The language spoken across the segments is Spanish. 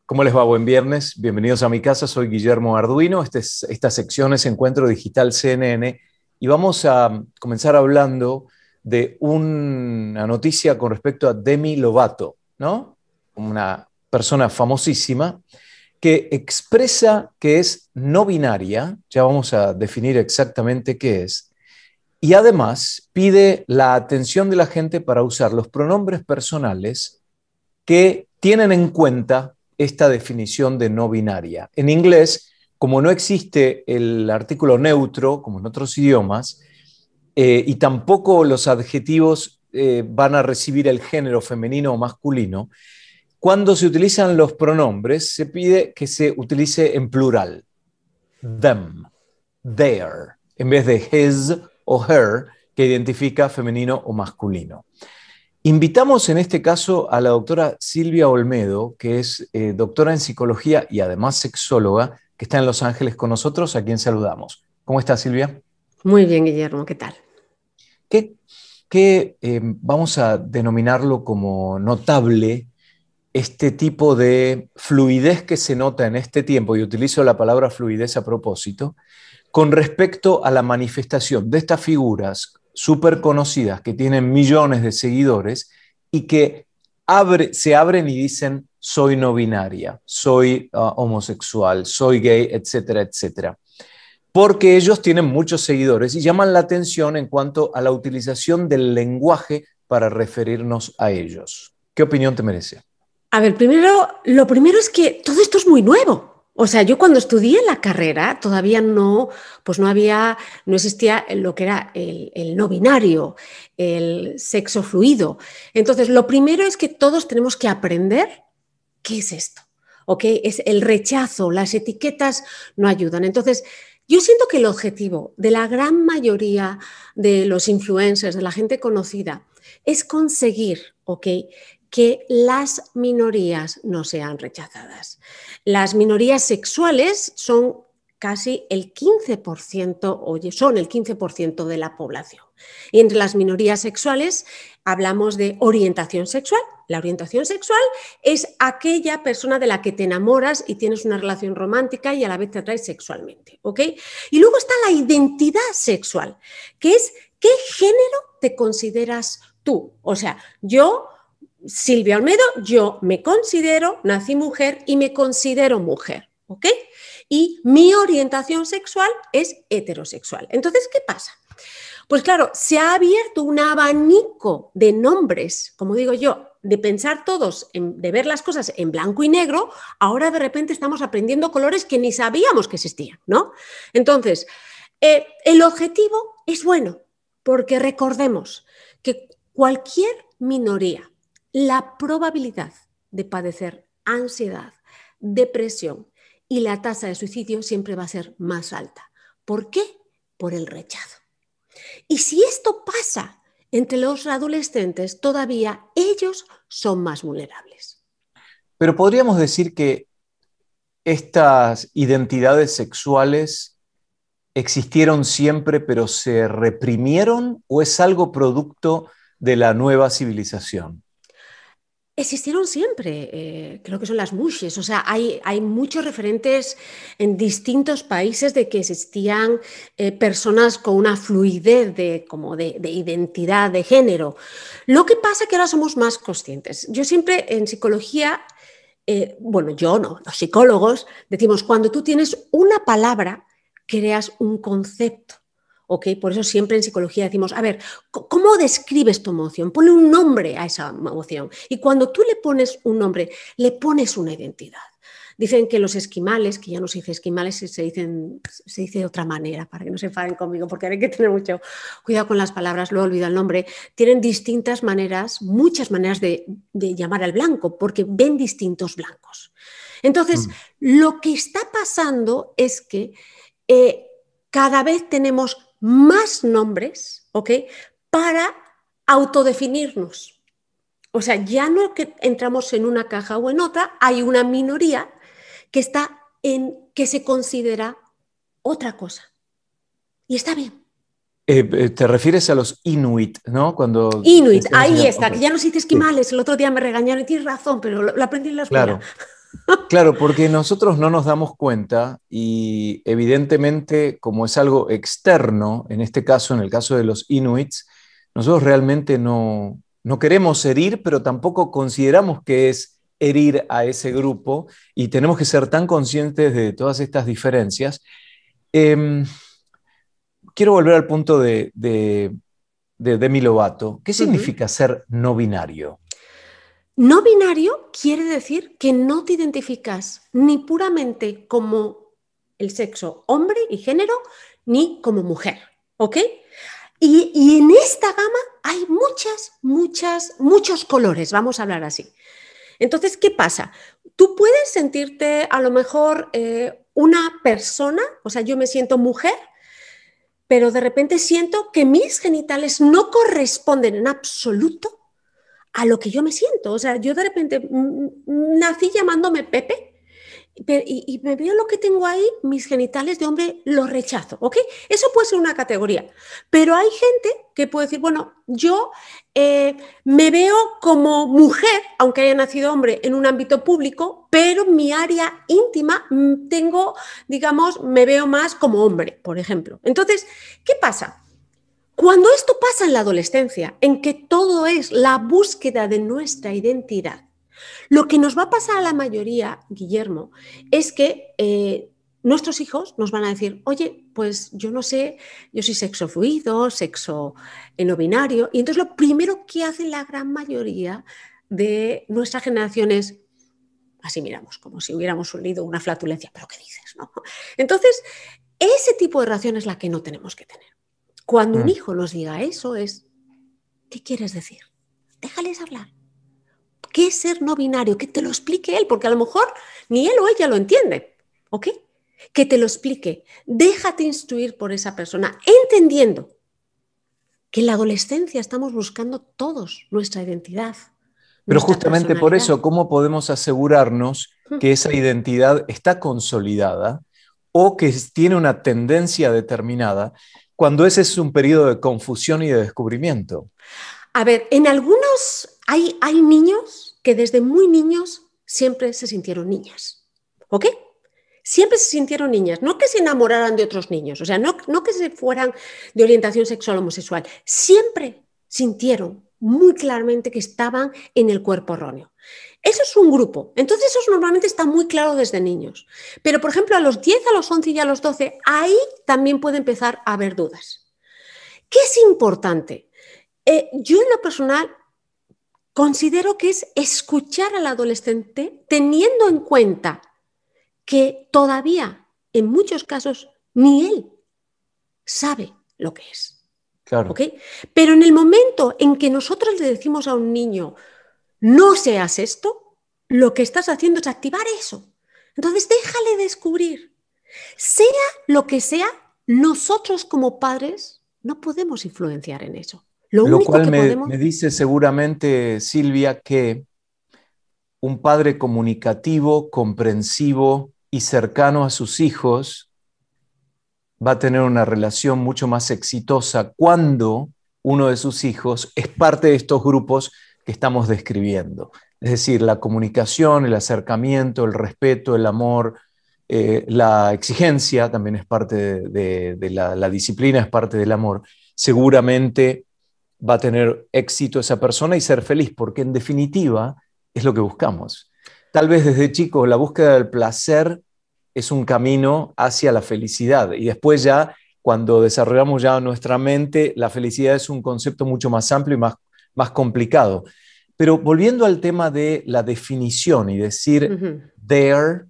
¿Cómo les va? Buen viernes. Bienvenidos a mi casa. Soy Guillermo Arduino. Esta sección es Encuentro Digital CNN y vamos a comenzar hablando de una noticia con respecto a Demi Lovato, ¿no? Una persona famosísima que expresa que es no binaria. Ya vamos a definir exactamente qué es. Y además pide la atención de la gente para usar los pronombres personales que tienen en cuenta esta definición de no binaria. En inglés, como no existe el artículo neutro, como en otros idiomas, y tampoco los adjetivos van a recibir el género femenino o masculino, cuando se utilizan los pronombres, se pide que se utilice en plural. Them, their, en vez de his o her, que identifica femenino o masculino. Invitamos en este caso a la doctora Silvia Olmedo, que es doctora en psicología y además sexóloga, que está en Los Ángeles con nosotros, a quien saludamos. ¿Cómo está, Silvia? Muy bien, Guillermo, ¿qué tal? ¿Qué vamos a denominarlo como notable este tipo de fluidez que se nota en este tiempo, y utilizo la palabra fluidez a propósito, con respecto a la manifestación de estas figuras súper conocidas que tienen millones de seguidores y que se abren y dicen soy no binaria, soy homosexual, soy gay, etcétera, etcétera? Porque ellos tienen muchos seguidores y llaman la atención en cuanto a la utilización del lenguaje para referirnos a ellos. ¿Qué opinión te merece? A ver, lo primero es que todo esto es muy nuevo. O sea, yo cuando estudié la carrera todavía no existía lo que era el no binario, el sexo fluido. Entonces, lo primero es que todos tenemos que aprender qué es esto, ¿ok? Es el rechazo, las etiquetas no ayudan. Entonces, yo siento que el objetivo de la gran mayoría de los influencers, de la gente conocida, es conseguir, ¿ok?, que las minorías no sean rechazadas. Las minorías sexuales son casi el 15%, son el 15% de la población. Y entre las minorías sexuales hablamos de orientación sexual. La orientación sexual es aquella persona de la que te enamoras y tienes una relación romántica y a la vez te atraes sexualmente, ¿ok? Y luego está la identidad sexual, que es qué género te consideras tú. O sea, yo, Silvia Olmedo, yo me considero, nací mujer y me considero mujer, ¿ok? Y mi orientación sexual es heterosexual. Entonces, ¿qué pasa? Pues claro, se ha abierto un abanico de nombres, como digo yo, de pensar todos, de ver las cosas en blanco y negro. Ahora de repente estamos aprendiendo colores que ni sabíamos que existían, ¿no? Entonces, el objetivo es bueno, porque recordemos que cualquier minoría, la probabilidad de padecer ansiedad, depresión y la tasa de suicidio siempre va a ser más alta. ¿Por qué? Por el rechazo. Y si esto pasa entre los adolescentes, todavía ellos son más vulnerables. Pero podríamos decir que estas identidades sexuales existieron siempre, pero se reprimieron, ¿o es algo producto de la nueva civilización? Existieron siempre, creo que son las mushes, o sea, hay muchos referentes en distintos países de que existían personas con una fluidez de identidad, de género. Lo que pasa es que ahora somos más conscientes. Yo siempre en psicología, yo no, los psicólogos decimos, cuando tú tienes una palabra, creas un concepto. ¿Okay? Por eso siempre en psicología decimos, a ver, ¿cómo describes tu emoción? Ponle un nombre a esa emoción. Y cuando tú le pones un nombre, le pones una identidad. Dicen que los esquimales, que ya no se dice esquimales, se dice de otra manera, para que no se enfaden conmigo, porque hay que tener mucho cuidado con las palabras, luego olvido el nombre, tienen distintas maneras, muchas maneras de llamar al blanco, porque ven distintos blancos. Entonces, lo que está pasando es que cada vez tenemos más nombres, ¿ok?, para autodefinirnos. O sea, ya no que entramos en una caja o en otra, hay una minoría que se considera otra cosa. Y está bien. Te refieres a los Inuit, ¿no? Inuit, ahí está, Okay. que ya no se dice esquimales, el otro día me regañaron y tienes razón, pero lo aprendí en la escuela. Claro. Claro, porque nosotros no nos damos cuenta y evidentemente como es algo externo, en este caso, en el caso de los inuits, nosotros realmente no queremos herir, pero tampoco consideramos que es herir a ese grupo y tenemos que ser tan conscientes de todas estas diferencias. Em, Quiero volver al punto de Demi Lovato. ¿Qué Ujú. significa ser no binario? No binario quiere decir que no te identificas ni puramente como el sexo hombre y género, ni como mujer, ¿ok? Y en esta gama hay muchos colores, vamos a hablar así. Entonces, ¿qué pasa? Tú puedes sentirte a lo mejor una persona, o sea, yo me siento mujer, pero de repente siento que mis genitales no corresponden en absoluto a lo que yo me siento. O sea, yo de repente nací llamándome Pepe y me veo lo que tengo ahí, mis genitales de hombre los rechazo, ¿ok? Eso puede ser una categoría. Pero hay gente que puede decir, bueno, yo me veo como mujer, aunque haya nacido hombre, en un ámbito público, pero mi área íntima tengo, digamos, me veo más como hombre, por ejemplo. Entonces, ¿qué pasa? Cuando esto pasa en la adolescencia, en que todo es la búsqueda de nuestra identidad, lo que nos va a pasar a la mayoría, Guillermo, es que nuestros hijos nos van a decir, oye, pues yo no sé, yo soy sexo fluido, sexo no binario, y entonces lo primero que hace la gran mayoría de nuestra generación es, así miramos, como si hubiéramos leído una flatulencia, pero ¿qué dices? ¿No? Entonces, ese tipo de reacción es la que no tenemos que tener. Cuando un Mm. hijo nos diga eso es, ¿qué quieres decir? Déjales hablar. ¿Qué es ser no binario? Que te lo explique él, porque a lo mejor ni él o ella lo entiende, ¿ok? Que te lo explique. Déjate instruir por esa persona, entendiendo que en la adolescencia estamos buscando todos nuestra identidad, Pero nuestra justamente por personalidad. eso, ¿cómo podemos asegurarnos que esa identidad está consolidada o que tiene una tendencia determinada cuando ese es un periodo de confusión y de descubrimiento? A ver, en algunos hay niños que desde muy niños siempre se sintieron niñas, ¿ok? Siempre se sintieron niñas, no que se enamoraran de otros niños, o sea, no que se fueran de orientación sexual homosexual, siempre sintieron muy claramente que estaban en el cuerpo erróneo. Eso es un grupo, entonces eso normalmente está muy claro desde niños. Pero, por ejemplo, a los 10, a los 11 y a los 12, ahí también puede empezar a haber dudas. ¿Qué es importante? Yo en lo personal considero que es escuchar al adolescente teniendo en cuenta que todavía en muchos casos ni él sabe lo que es. ¿Ok? Claro. Pero en el momento en que nosotros le decimos a un niño, no seas esto, lo que estás haciendo es activar eso. Entonces déjale descubrir. Sea lo que sea, nosotros como padres no podemos influenciar en eso. Lo Lo único cual que me podemos... dice seguramente, Silvia, que un padre comunicativo, comprensivo y cercano a sus hijos va a tener una relación mucho más exitosa cuando uno de sus hijos es parte de estos grupos que estamos describiendo. Es decir, la comunicación, el acercamiento, el respeto, el amor, la exigencia también es parte de la disciplina, es parte del amor. Seguramente va a tener éxito esa persona y ser feliz, porque en definitiva es lo que buscamos. Tal vez desde chicos la búsqueda del placer es un camino hacia la felicidad y después ya cuando desarrollamos ya nuestra mente, la felicidad es un concepto mucho más amplio y más complicado. Pero volviendo al tema de la definición y decir Uh -huh, their,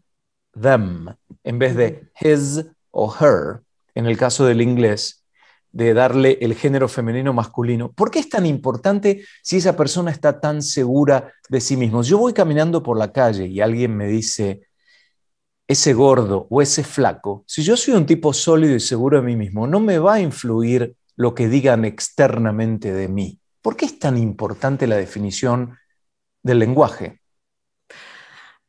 them, en vez uh -huh. de his o her, en el caso del inglés, de darle el género femenino masculino. ¿Por qué es tan importante si esa persona está tan segura de sí mismo? Yo voy caminando por la calle y alguien me dice, ese gordo o ese flaco, si yo soy un tipo sólido y seguro de mí mismo, no me va a influir lo que digan externamente de mí. ¿Por qué es tan importante la definición del lenguaje?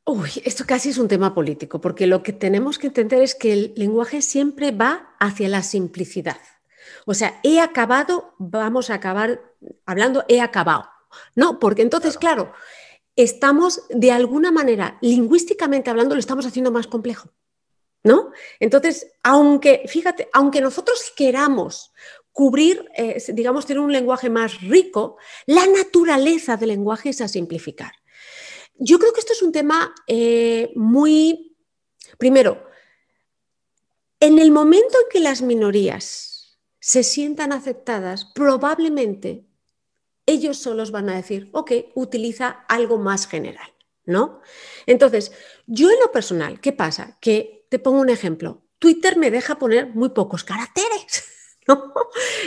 Uy, esto casi es un tema político, porque lo que tenemos que entender es que el lenguaje siempre va hacia la simplicidad. O sea, he acabado, vamos a acabar hablando, he acabado. No, porque entonces, Claro. claro, estamos de alguna manera, lingüísticamente hablando, lo estamos haciendo más complejo, ¿no? Entonces, fíjate, aunque nosotros queramos cubrir, digamos, tener un lenguaje más rico, la naturaleza del lenguaje es a simplificar. Yo creo que esto es un tema primero, en el momento en que las minorías se sientan aceptadas, probablemente ellos solos van a decir, ok, utiliza algo más general, ¿no? Entonces, yo en lo personal, ¿qué pasa? Que te pongo un ejemplo. Twitter me deja poner muy pocos caracteres, ¿no?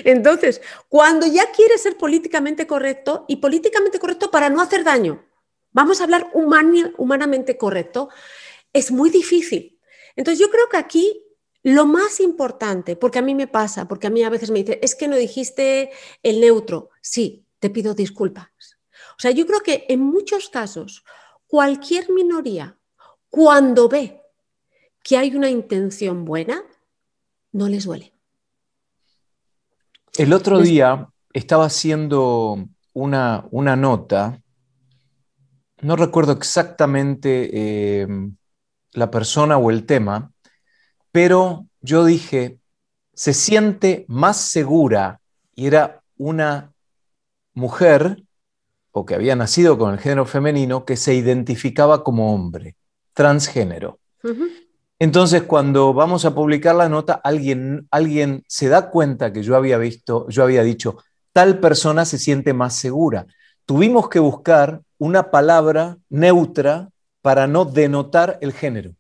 Entonces, cuando ya quieres ser políticamente correcto, y políticamente correcto para no hacer daño, vamos a hablar humanamente correcto, es muy difícil. Entonces, yo creo que aquí lo más importante, porque a mí me pasa, porque a mí a veces me dicen, es que no dijiste el neutro. Sí, te pido disculpas. O sea, yo creo que en muchos casos, cualquier minoría, cuando ve que hay una intención buena, no les duele. El otro día estaba haciendo una nota, no recuerdo exactamente la persona o el tema, pero yo dije, se siente más segura, y era una mujer, o que había nacido con el género femenino, que se identificaba como hombre, transgénero. Entonces, cuando vamos a publicar la nota, alguien se da cuenta que yo había dicho, tal persona se siente más segura. Tuvimos que buscar una palabra neutra para no denotar el género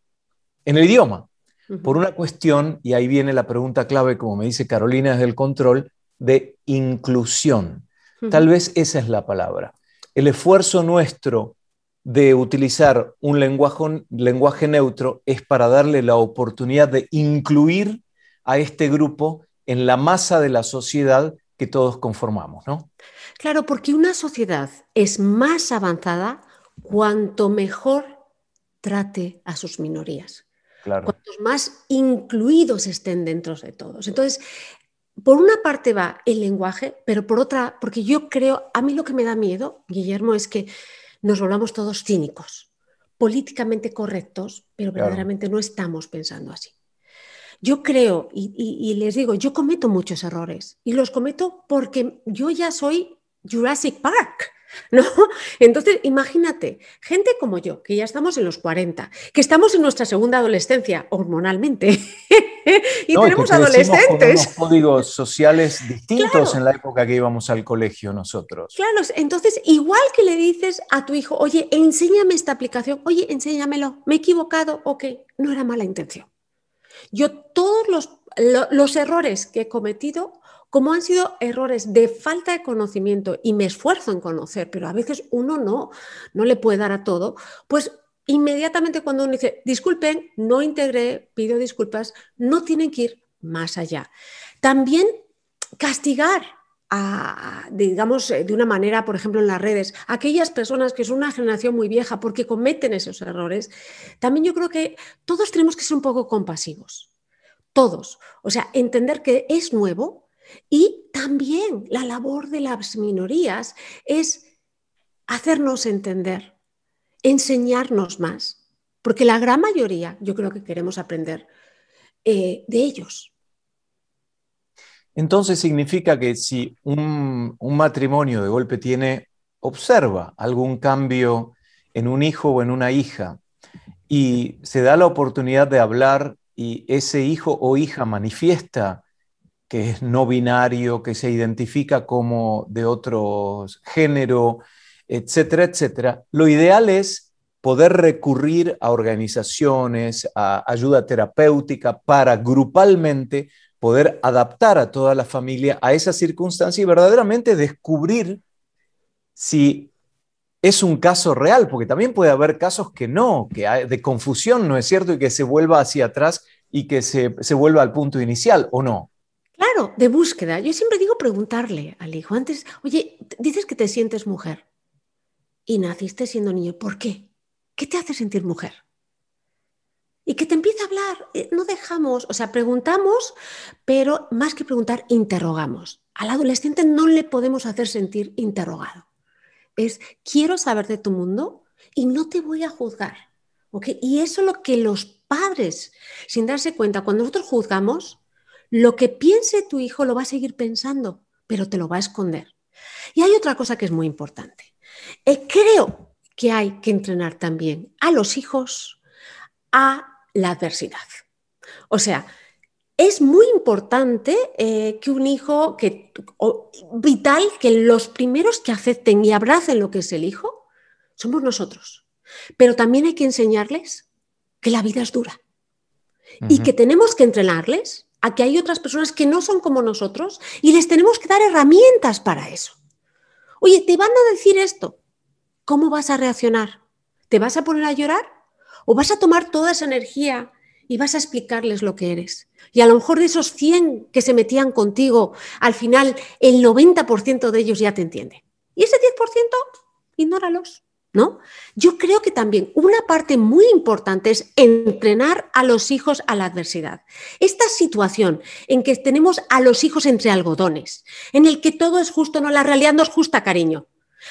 en el idioma, por una cuestión, y ahí viene la pregunta clave, como me dice Carolina desde el control, de inclusión. Tal vez esa es la palabra. El esfuerzo nuestro de utilizar un lenguaje neutro es para darle la oportunidad de incluir a este grupo en la masa de la sociedad que todos conformamos, ¿no? Claro, porque una sociedad es más avanzada cuanto mejor trate a sus minorías. Claro. Cuantos más incluidos estén dentro de todos. Entonces, por una parte va el lenguaje, pero por otra, porque yo creo, a mí lo que me da miedo, Guillermo, es que nos volvamos todos cínicos, políticamente correctos, pero verdaderamente no estamos pensando así. Yo creo, y les digo, yo cometo muchos errores, y los cometo porque yo ya soy Jurassic Park, ¿no? Entonces, imagínate, gente como yo, que ya estamos en los 40, que estamos en nuestra segunda adolescencia hormonalmente, y no, tenemos y que crecimos con unos adolescentes. códigos sociales distintos Claro, en la época que íbamos al colegio nosotros. claro. Entonces, igual que le dices a tu hijo, oye, enséñame esta aplicación, oye, enséñamelo, me he equivocado, ok, no era mala intención. Yo todos los errores que he cometido, como han sido errores de falta de conocimiento y me esfuerzo en conocer, pero a veces uno no le puede dar a todo, pues inmediatamente cuando uno dice, disculpen, no integré, pido disculpas, no tienen que ir más allá. También castigar digamos, de una manera, por ejemplo, en las redes, aquellas personas que son una generación muy vieja porque cometen esos errores, también yo creo que todos tenemos que ser un poco compasivos, todos. O sea, entender que es nuevo y también la labor de las minorías es hacernos entender, enseñarnos más, porque la gran mayoría yo creo que queremos aprender de ellos. Entonces significa que si un matrimonio de golpe observa algún cambio en un hijo o en una hija y se da la oportunidad de hablar y ese hijo o hija manifiesta que es no binario, que se identifica como de otro género, etcétera, etcétera, lo ideal es poder recurrir a organizaciones, a ayuda terapéutica para grupalmente poder adaptar a toda la familia a esa circunstancia y verdaderamente descubrir si es un caso real, porque también puede haber casos que no, que hay de confusión, ¿no es cierto? Y que se vuelva hacia atrás y que se vuelva al punto inicial, ¿o no? Claro, de búsqueda. Yo siempre digo preguntarle al hijo antes, oye, dices que te sientes mujer y naciste siendo niño, ¿por qué? ¿Qué te hace sentir mujer? Y que te empiece a hablar, no dejamos, o sea, preguntamos, pero más que preguntar, interrogamos. Al adolescente no le podemos hacer sentir interrogado. Es, quiero saber de tu mundo, y no te voy a juzgar. ¿Okay? Y eso es lo que los padres, sin darse cuenta, cuando nosotros juzgamos, lo que piense tu hijo lo va a seguir pensando, pero te lo va a esconder. Y hay otra cosa que es muy importante. Creo que hay que entrenar también a los hijos a la adversidad. O sea, es muy importante que un hijo, vital, que los primeros que acepten y abracen lo que es el hijo, somos nosotros. Pero también hay que enseñarles que la vida es dura y que tenemos que entrenarles a que hay otras personas que no son como nosotros y les tenemos que dar herramientas para eso. Oye, te van a decir esto, ¿cómo vas a reaccionar? ¿Te vas a poner a llorar? ¿O vas a tomar toda esa energía y vas a explicarles lo que eres? Y a lo mejor de esos 100 que se metían contigo, al final el 90% de ellos ya te entiende. Y ese 10%, ignóralos, ¿no? Yo creo que también una parte muy importante es entrenar a los hijos a la adversidad. Esta situación en que tenemos a los hijos entre algodones, en el que todo es justo, no, la realidad no es justa, cariño.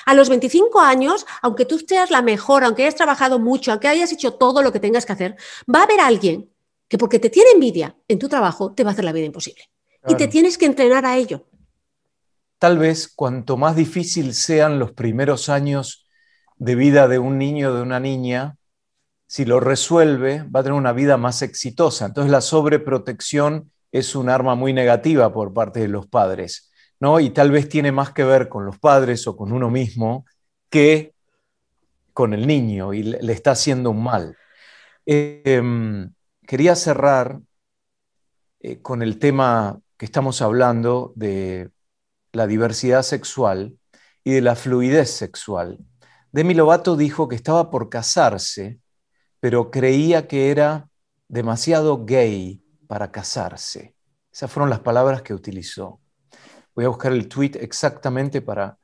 A los 25 años, aunque tú seas la mejor, aunque hayas trabajado mucho, aunque hayas hecho todo lo que tengas que hacer, va a haber alguien que porque te tiene envidia en tu trabajo te va a hacer la vida imposible. Claro. Y te tienes que entrenar a ello. Tal vez cuanto más difícil sean los primeros años de vida de un niño o de una niña, si lo resuelve, va a tener una vida más exitosa. Entonces la sobreprotección es un arma muy negativa por parte de los padres, ¿no? Y tal vez tiene más que ver con los padres o con uno mismo que con el niño y le está haciendo un mal. Quería cerrar con el tema que estamos hablando de la diversidad sexual y de la fluidez sexual. Demi Lovato dijo que estaba por casarse, pero creía que era demasiado gay para casarse. Esas fueron las palabras que utilizó. Voy a buscar el tweet exactamente para...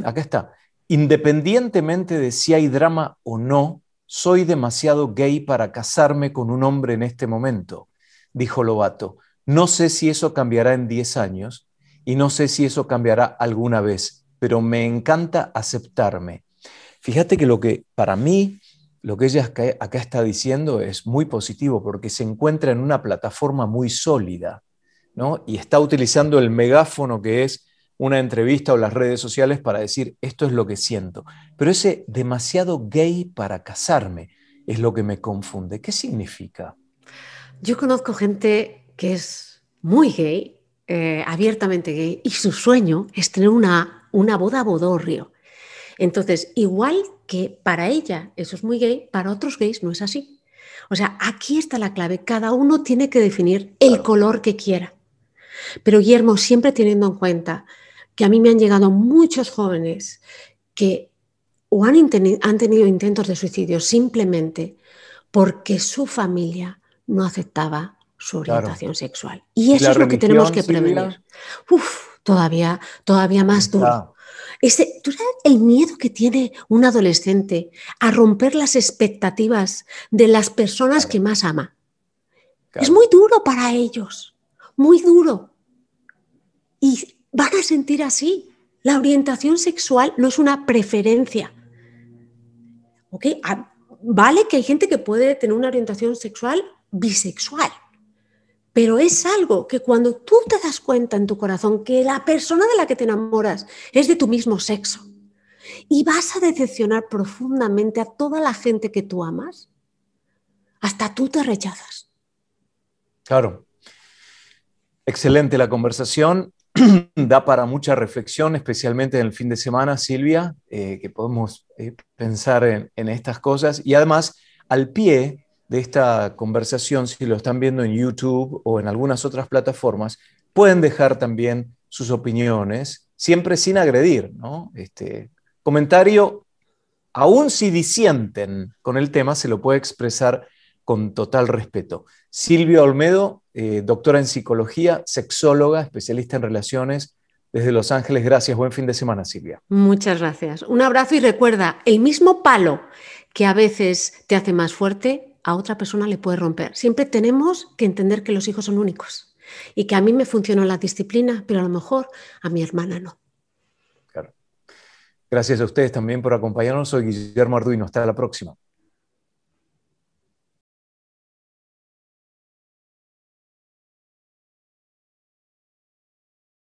Acá está. Independientemente de si hay drama o no, soy demasiado gay para casarme con un hombre en este momento, dijo Lovato. No sé si eso cambiará en 10 años y no sé si eso cambiará alguna vez, pero me encanta aceptarme. Fíjate que lo que para mí, lo que ella acá está diciendo es muy positivo porque se encuentra en una plataforma muy sólida, ¿no? Y está utilizando el megáfono que es una entrevista o las redes sociales para decir esto es lo que siento. Pero ese demasiado gay para casarme es lo que me confunde. ¿Qué significa? Yo conozco gente que es muy gay, abiertamente gay, y su sueño es tener una boda bodorrio. Entonces, igual que para ella eso es muy gay, para otros gays no es así. O sea, aquí está la clave. Cada uno tiene que definir el color que quiera. Pero Guillermo, siempre teniendo en cuenta que a mí me han llegado muchos jóvenes que o han tenido intentos de suicidio simplemente porque su familia no aceptaba su orientación sexual. Y eso es lo que tenemos que prevenir. Todavía más duro. ¿Tú sabes el miedo que tiene un adolescente a romper las expectativas de las personas que más ama? Es muy duro para ellos, muy duro. Y van a sentir así. La orientación sexual no es una preferencia. ¿Ok? Vale que hay gente que puede tener una orientación sexual bisexual, pero es algo que cuando tú te das cuenta en tu corazón que la persona de la que te enamoras es de tu mismo sexo y vas a decepcionar profundamente a toda la gente que tú amas, hasta tú te rechazas. Claro. Excelente la conversación. Da para mucha reflexión, especialmente en el fin de semana, Silvia, que podemos pensar en estas cosas. Y además, al pie de esta conversación, si lo están viendo en YouTube o en algunas otras plataformas, pueden dejar también sus opiniones, siempre sin agredir, ¿no? Comentario, aún si disienten con el tema, se lo puede expresar con total respeto. Silvia Olmedo, doctora en psicología, sexóloga, especialista en relaciones desde Los Ángeles. Gracias, buen fin de semana, Silvia. Muchas gracias. Un abrazo y recuerda, el mismo palo que a veces te hace más fuerte, a otra persona le puede romper. Siempre tenemos que entender que los hijos son únicos y que a mí me funcionó la disciplina, pero a lo mejor a mi hermana no. Claro. Gracias a ustedes también por acompañarnos. Soy Guillermo Arduino. Hasta la próxima.